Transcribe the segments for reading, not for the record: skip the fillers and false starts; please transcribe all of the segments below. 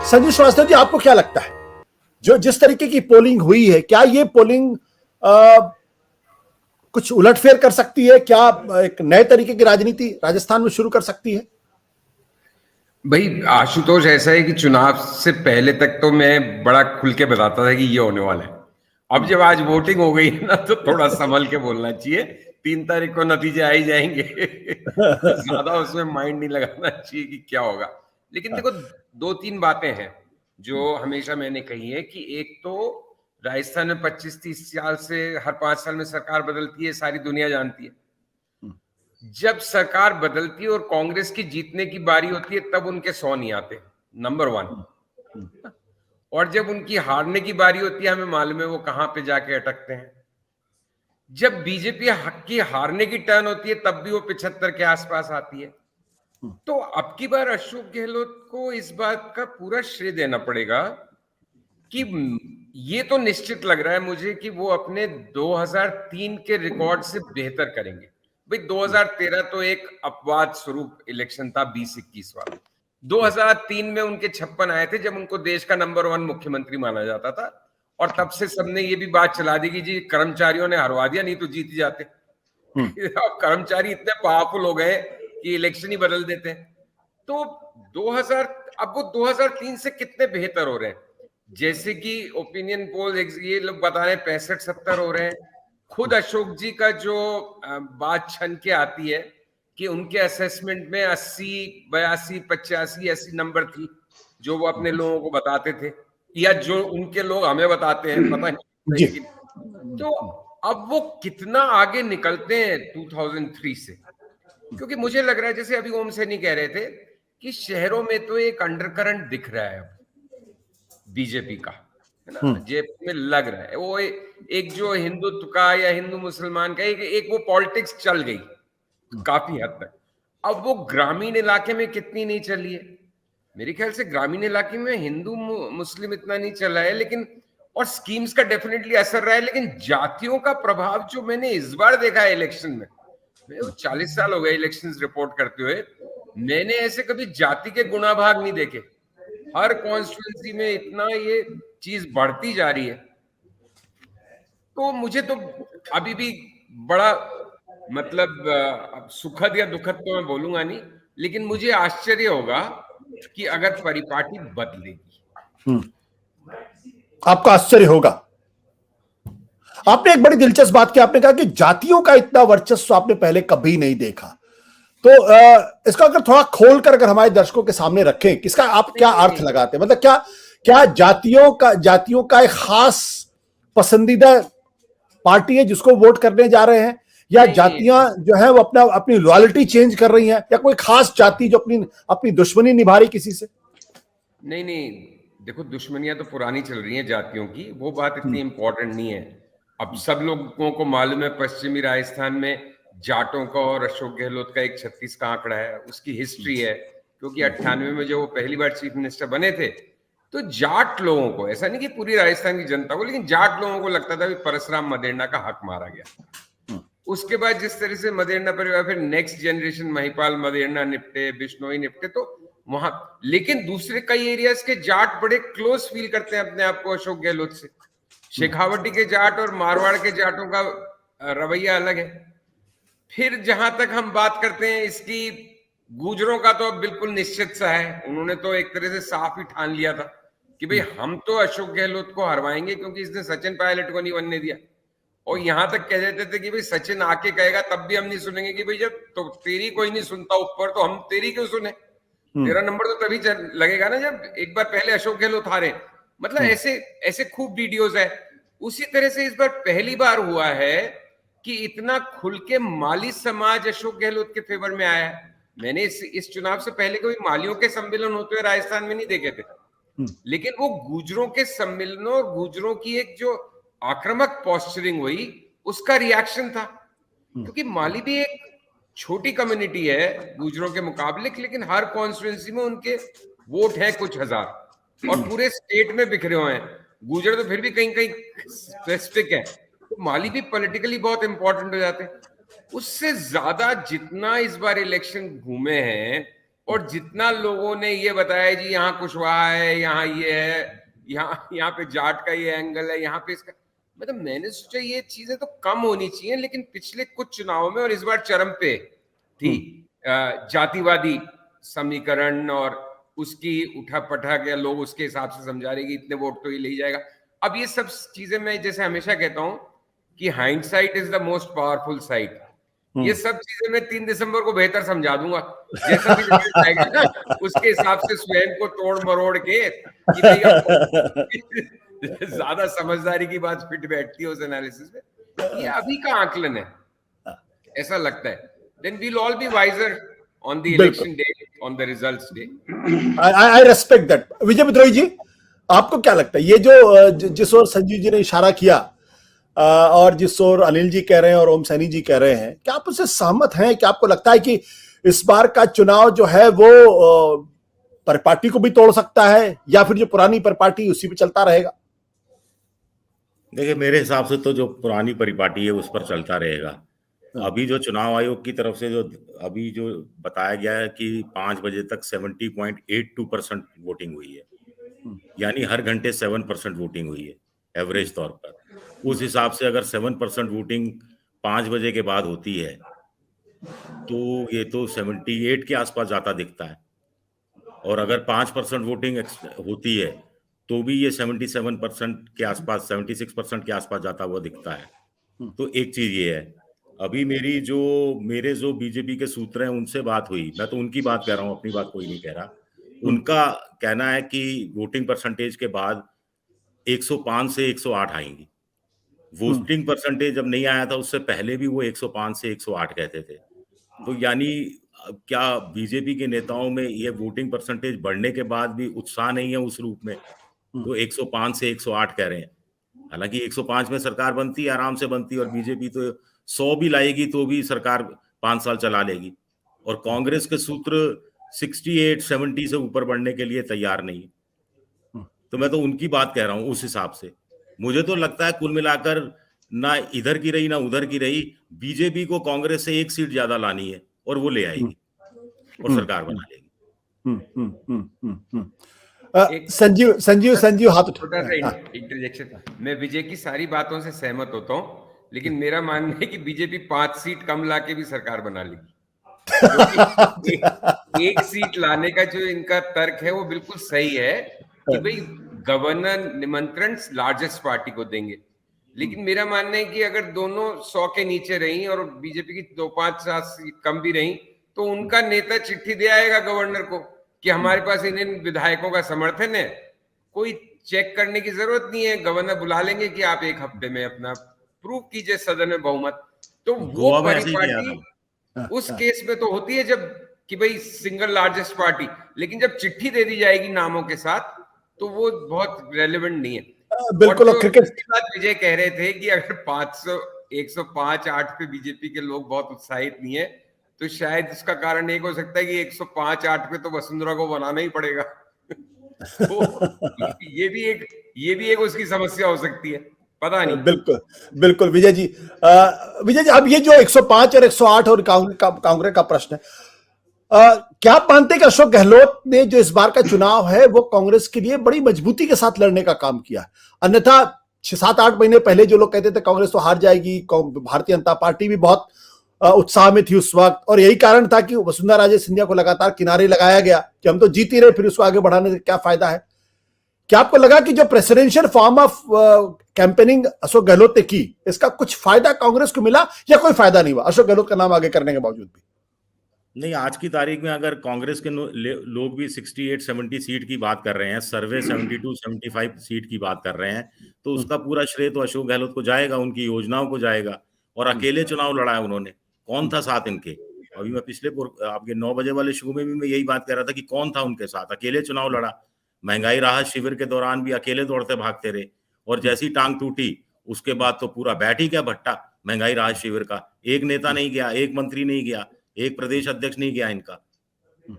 संजू श्रीवास्तव जी, आपको क्या लगता है जो जिस तरीके की पोलिंग हुई है, क्या ये पोलिंग कुछ उलटफेर कर सकती है? क्या एक नए तरीके की राजनीति राजस्थान में शुरू कर सकती है? भाई आशुतोष, ऐसा है कि चुनाव से पहले तक तो मैं बड़ा खुल के बताता था कि ये होने वाला है। अब जब आज वोटिंग हो गई है ना, तो थोड़ा संभल के बोलना चाहिए। 3 तारीख को नतीजे आ ही जाएंगे। तो ज्यादा उसमें माइंड नहीं लगाना चाहिए कि क्या होगा। लेकिन देखो, 2-3 बातें हैं जो हमेशा मैंने कही है कि एक तो राजस्थान में 25-30 साल से हर 5 साल में सरकार बदलती है, सारी दुनिया जानती है। जब सरकार बदलती है और कांग्रेस की जीतने की बारी होती है, तब उनके 100 नहीं आते, नंबर 1। और जब उनकी हारने की बारी होती है, हमें मालूम है वो कहां पे जाके अटकते हैं। जब बीजेपी की हारने की टर्न होती है, तब भी वो 75 के आसपास आती है। तो अब की बार अशोक गहलोत को इस बात का पूरा श्रेय देना पड़ेगा कि ये तो निश्चित लग रहा है मुझे कि वो अपने 2003 के रिकॉर्ड से बेहतर करेंगे। भाई 2013 तो एक अपवाद स्वरूप इलेक्शन था, 20-21 वाला। 2003 में उनके 56 आए थे, जब उनको देश का नंबर 1 मुख्यमंत्री माना जाता था। और तब से सबने ये भी बात चला दी कि जी कर्मचारियों ने हरवा दिया, नहीं तो जीत ही जाते। अब कर्मचारी इतने पावरफुल हो गए कि इलेक्शन ही बदल देते हैं। तो 2000 अब वो 2003 से कितने बेहतर हो रहे हैं। जैसे कि ओपिनियन पोल ये लोग बता रहे हैं 65-70 हो रहे हैं। खुद अशोक जी का जो बात छन के आती है कि उनके असेसमेंट में 80, 82, 85 ऐसी नंबर थी जो वो अपने लोगों को बताते थे, या जो उनके लोग हमें बताते हैं, पता नहीं। लेकिन तो अब वो कितना आगे निकलते हैं 2003 से, क्योंकि मुझे लग रहा है जैसे अभी ओम सैनी कह रहे थे कि शहरों में तो एक अंडरकरंट दिख रहा है बीजेपी का, है ना, जेपी में लग रहा है वो एक जो हिंदुत्व का या हिंदू मुसलमान का एक वो पॉलिटिक्स चल गई काफी हद तक। अब वो ग्रामीण इलाके में कितनी नहीं चली है। मेरे ख्याल से ग्रामीण इलाके में हिंदू मुस्लिम इतना नहीं चला है, लेकिन और स्कीम्स का डेफिनेटली असर रहा है। लेकिन जातियों का प्रभाव जो मैंने इस बार देखा है इलेक्शन में, 40 साल हो गए इलेक्शंस रिपोर्ट करते हुए, मैंने ऐसे कभी जाति के गुणाभाग नहीं देखे। हर कॉन्स्टिट्यूंसी में इतना ये चीज बढ़ती जा रही है। तो मुझे तो अभी भी बड़ा मतलब अब सुखद या दुखद तो मैं बोलूंगा नहीं, लेकिन मुझे आश्चर्य होगा कि अगर परिपाटी बदलेगी। आपका आश्चर्य होगा। आपने एक बड़ी दिलचस्प बात की, आपने कहा कि जातियों का इतना वर्चस्व आपने पहले कभी नहीं देखा। तो इसका अगर थोड़ा खोल कर अगर हमारे दर्शकों के सामने रखें, इसका आप क्या अर्थ लगाते हैं? मतलब क्या जातियों का एक खास पसंदीदा पार्टी है जिसको वोट करने जा रहे हैं, या जातियां जो है वो अपनी लॉयल्टी चेंज कर रही हैं, या कोई खास जाति जो अपनी दुश्मनी निभा रही किसी से? नहीं, देखो, दुश्मनियां तो पुरानी चल रही हैं जातियों की, वो बात इतनी इंपॉर्टेंट नहीं है। अब सब लोगों को मालूम है पश्चिमी राजस्थान में जाटों का और अशोक गहलोत का एक 36 का आंकड़ा है, उसकी हिस्ट्री है। क्योंकि 98 में जब वो पहली बार चीफ मिनिस्टर बने थे, तो जाट लोगों को, ऐसा नहीं कि पूरी राजस्थान की जनता को, लेकिन जाट लोगों को लगता था कि परशुराम मदेरणा का हक मारा गया। उसके बाद जिस तरह से मदेरणा परिवार, फिर नेक्स्ट जनरेशन महिपाल मदेरणा निपटे, बिश्नोई निपटे, तो वहां, लेकिन दूसरे कई एरियाज के जाट बड़े क्लोज फील करते हैं अपने आप को अशोक गहलोत से। शेखावटी के जाट और मारवाड़ के जाटों का रवैया अलग है। फिर जहां तक हम बात करते हैं इसकी, गुजरों का तो अब बिल्कुल निश्चित सा है। उन्होंने तो एक तरह से साफ ही ठान लिया था कि भाई हम तो अशोक गहलोत को हरवाएंगे, क्योंकि इसने सचिन पायलट को नहीं बनने दिया। और यहां तक कह देते थे कि भाई सचिन आके कहेगा तब भी हम नहीं सुनेंगे, कि भाई जब तो तेरी कोई नहीं सुनता ऊपर, तो हम तेरी क्यों सुने? तेरा नंबर तो तभी लगेगा ना जब एक बार पहले अशोक गहलोत हारे। मतलब ऐसे ऐसे खूब वीडियोस है। उसी तरह से इस बार पहली बार हुआ है कि इतना खुल के माली समाज अशोक गहलोत के फेवर में आया है। मैंने इस चुनाव से पहले कोई मालियों के सम्मेलन होते हुए राजस्थान में नहीं देखे थे, लेकिन वो गुजरों के सम्मेलनों और गुजरों की एक जो आक्रामक पोस्चरिंग हुई, उसका रिएक्शन था। क्योंकि माली भी एक छोटी कम्युनिटी है गुजरों के मुकाबले, लेकिन हर कॉन्स्टिट्यूंसी में उनके वोट हैं कुछ हजार, और पूरे स्टेट में बिखरे हुए हैं। गुजर तो फिर भी कहीं कहीं स्पेसिफिक है, तो माली भी पॉलिटिकली बहुत इंपॉर्टेंट हो जाते हैं। उससे ज्यादा जितना इस बार इलेक्शन घूमे हैं और जितना लोगों ने ये बताया जी यहाँ कुशवाहा है, यहाँ ये है, यहाँ पे जाट का ये एंगल है, यहाँ पे इसका, मतलब मैंने सोचा ये चीजें तो कम होनी चाहिए, लेकिन पिछले कुछ चुनावों में और इस बार चरम पे थी जातिवादी समीकरण और उसकी उठा-पटक, या लोग उसके हिसाब से समझा रहे कि इतने वोट तो ये ले जाएगा। अब ये सब चीजें मैं जैसे हमेशा कहता हूं कि hindsight is the most powerful site. ये सब चीजें मैं 3 दिसंबर को बेहतर समझा दूंगा, जैसा भी रिजल्ट आएगा ना उसके हिसाब से स्वयं को तोड़ मरोड़ के कि भाई ज्यादा समझदारी की बात फिट बैठती है उस एनालिसिस में। ये अभी का आकलन है, ऐसा लगता है। Then we'll all be wiser on the election day, on the results day. I respect that. Vijay Vidrohi ji, आपको क्या लगता है, ये जो जिस ओर संजीव जी ने इशारा किया और जिस ओर अनिल जी कह रहे हैं और ओम सैनी जी कह रहे हैं, क्या आप उससे सहमत हैं? क्या आपको लगता है कि इस बार का चुनाव जो है वो परिपाटी को भी तोड़ सकता है, या फिर जो पुरानी परिपाटी उसी पे चलता रहेगा? देखिए, मेरे हिसाब से तो जो पुरानी परिपाटी है उस पर चलता रहेगा। अभी जो चुनाव आयोग की तरफ से जो अभी जो बताया गया है कि 5 बजे तक 70.82% वोटिंग हुई है, यानी हर घंटे 7% वोटिंग हुई है एवरेज तौर पर। उस हिसाब से अगर 7% वोटिंग 5 बजे के बाद होती है तो ये तो 78 के आसपास जाता दिखता है, और अगर 5% वोटिंग होती है तो भी ये 77% के आसपास, 76% के आसपास जाता हुआ दिखता है। तो एक चीज ये है, अभी मेरे जो बीजेपी के सूत्र हैं उनसे बात हुई, मैं तो उनकी बात कर रहा हूँ, अपनी बात कोई नहीं कह रहा। उनका कहना है कि वोटिंग परसेंटेज के बाद 105 से 108 आएंगी। वोटिंग परसेंटेज जब नहीं आया था उससे पहले भी वो 105 से 108 कहते थे। तो यानी क्या बीजेपी के नेताओं में ये वोटिंग परसेंटेज बढ़ने के बाद भी उत्साह नहीं है उस रूप में? तो 105 से 108 कह रहे हैं। हालांकि 105 में सरकार बनती है, आराम से बनती है, और बीजेपी तो 100 भी लाएगी तो भी सरकार 5 साल चला लेगी। और कांग्रेस के सूत्र 68, 70 से ऊपर बढ़ने के लिए तैयार नहीं है। तो मैं तो उनकी बात कह रहा हूं उस हिसाब से। मुझे तो लगता है कुल मिलाकर ना इधर की रही ना उधर की रही, बीजेपी को कांग्रेस से 1 सीट ज्यादा लानी है और वो ले आएगी और सरकार बना लेगी। संजीव हाथ छोटा सा इंटरजेक्शन, मैं विजय की सारी बातों से सहमत होता हूं, लेकिन मेरा मानना है कि बीजेपी 5 सीट कम लाके भी सरकार बना लेगी। एक सीट लाने का जो इनका तर्क है वो बिल्कुल सही है कि भाई गवर्नर निमंत्रण लार्जेस्ट पार्टी को देंगे, लेकिन मेरा मानना है कि अगर दोनों 100 के नीचे रही और बीजेपी की 2-5 सीट कम भी रही तो उनका नेता चिट्ठी दे आएगा गवर्नर को कि हमारे पास इन विधायकों का समर्थन है, कोई चेक करने की जरूरत नहीं है, गवर्नर बुला लेंगे कि आप 1 हफ्ते में अपना प्रूव कीजिए सदन में बहुमत। तो वो परिपाटी उस केस में तो होती है जब कि भाई सिंगल लार्जेस्ट पार्टी, लेकिन जब चिट्ठी दे दी जाएगी नामों के साथ तो वो बहुत रेलेवेंट नहीं है। बिल्कुल। क्रिकेट बात विजय कह रहे थे कि अगर 500, 105-8 पे बीजेपी के लोग बहुत उत्साहित नहीं है तो शायद इसका कारण एक हो सकता है कि 105-8 पे तो वसुंधरा को बनाना ही पड़ेगा। तो ये भी एक उसकी समस्या हो सकती है, पता नहीं। बिल्कुल विजय जी। अब ये जो 105 और 108 और कांग्रेस का प्रश्न है, क्या आप मानते हैं कि अशोक गहलोत ने जो इस बार का चुनाव है वो कांग्रेस के लिए बड़ी मजबूती के साथ लड़ने का काम किया? अन्यथा 6-7-8 महीने पहले जो लोग कहते थे कांग्रेस तो हार जाएगी, भारतीय जनता पार्टी भी बहुत उत्साह में थी उस वक्त, और यही कारण था कि वसुंधरा राजे सिंधिया को लगातार किनारे लगाया गया कि हम तो जीत ही रहे, फिर उसको आगे बढ़ाने से क्या फायदा है। क्या आपको लगा कि जो presidential form of campaigning Ashok Gehlot ने की, इसका कुछ फायदा कांग्रेस को मिला या कोई फायदा नहीं हुआ अशोक गहलोत का नाम आगे करने के बावजूद भी? नहीं, आज की तारीख में अगर कांग्रेस के लोग भी 68-70 सीट की बात कर रहे हैं, सर्वे 72-75 सीट की बात कर रहे हैं, तो उसका पूरा श्रेय तो अशोक गहलोत को जाएगा, उनकी योजनाओं को जाएगा। और अकेले चुनाव लड़ा है उन्होंने, कौन था साथ इनके? अभी मैं पिछले आपके 9 बजे वाले शो में भी मैं यही बात कर रहा था कि कौन था उनके साथ, अकेले चुनाव लड़ा। महंगाई राहत शिविर के दौरान भी अकेले दौड़ते भागते रहे, और जैसी टांग टूटी उसके बाद तो पूरा बैठ ही गया भट्टा महंगाई राहत शिविर का। एक नेता नहीं गया, एक मंत्री नहीं गया, एक प्रदेश अध्यक्ष नहीं गया इनका।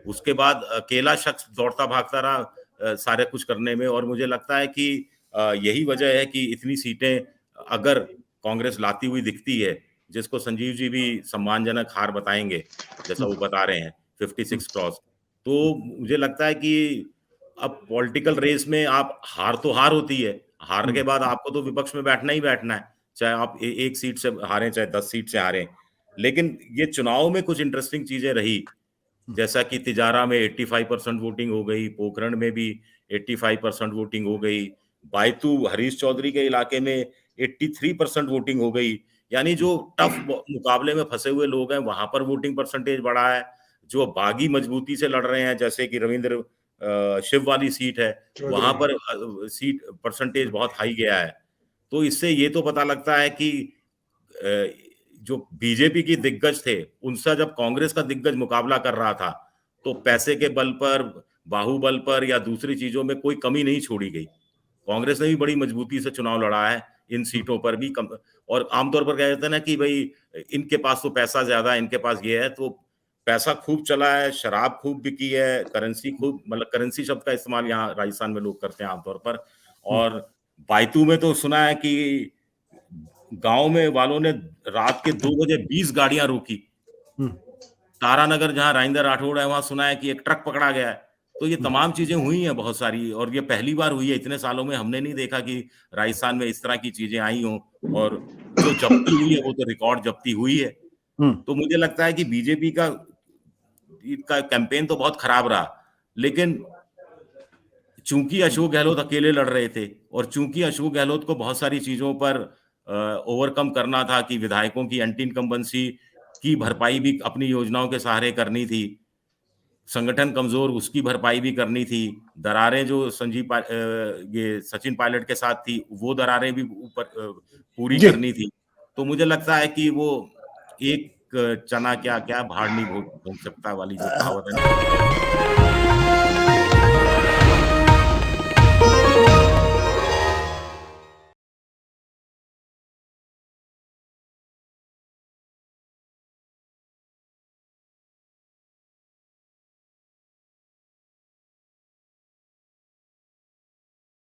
उसके बाद अकेला शख्स दौड़ता भागता रहा सारे कुछ करने में। और मुझे लगता है कि यही वजह है कि इतनी सीटें अगर कांग्रेस लाती हुई दिखती है, जिसको संजीव जी भी सम्मानजनक हार बताएंगे जैसा वो बता रहे हैं 56 क्रॉस, तो मुझे लगता है कि अब पॉलिटिकल रेस में आप हार तो हार होती है, हारने के बाद आपको तो विपक्ष में बैठना ही बैठना है, चाहे आप एक सीट से हारें चाहे 10 सीट से हारें। लेकिन ये चुनाव में कुछ इंटरेस्टिंग चीजें रही, जैसा कि तिजारा में 85% वोटिंग हो गई, पोखरण में भी 85% वोटिंग हो गई, बायतू हरीश चौधरी के इलाके में 83% वोटिंग हो गई। यानी जो टफ मुकाबले में फंसे हुए लोग हैं वहां पर वोटिंग परसेंटेज बढ़ा है। जो बागी मजबूती से लड़ रहे हैं, जैसे कि रविंद्र शिव वाली सीट है, वहां पर सीट परसेंटेज बहुत हाई गया है। तो इससे ये तो पता लगता है कि जो बीजेपी की दिग्गज थे उनसे जब कांग्रेस का दिग्गज मुकाबला कर रहा था तो पैसे के बल पर, बाहुबल पर या दूसरी चीजों में कोई कमी नहीं छोड़ी गई। कांग्रेस ने भी बड़ी मजबूती से चुनाव लड़ा है इन सीटों पर भी कम। और आमतौर पर कह जाते हैं ना कि भाई इनके पास तो पैसा ज्यादा है, इनके पास ये है, तो पैसा खूब चला है, शराब खूब बिकी है, करेंसी खूब, मतलब करेंसी शब्द का इस्तेमाल यहाँ राजस्थान में लोग करते हैं आमतौर पर। और बायतू में तो सुना है कि गांव में वालों ने रात के 2 बजे 20 गाड़ियां रोकी। तारानगर जहां राजेंद्र राठौड़ है वहां सुना है कि एक ट्रक पकड़ा गया है। तो ये तमाम चीजें हुई हैं बहुत सारी, और ये पहली बार हुई है, इतने सालों में हमने नहीं देखा कि राजस्थान में इस तरह की चीजें आई हों। और जो जब्ती हुई है वो तो रिकॉर्ड जब्ती हुई है। तो मुझे लगता है कि बीजेपी का कैंपेन तो बहुत खराब रहा, लेकिन चूंकि अशोक गहलोत अकेले लड़ रहे थे और चूंकि अशोक गहलोत को बहुत सारी चीजों पर ओवरकम करना था कि विधायकों की एंटी इनकम्बेंसी की भरपाई भी अपनी योजनाओं के सहारे करनी थी, संगठन कमजोर उसकी भरपाई भी करनी थी, दरारें जो ये सचिन पायलट के साथ थी वो दरारें भी ऊपर पूरी करनी थी। तो मुझे लगता है कि वो एक चना क्या क्या भाड़ नहीं भोग सकता वाली जो कहावत है।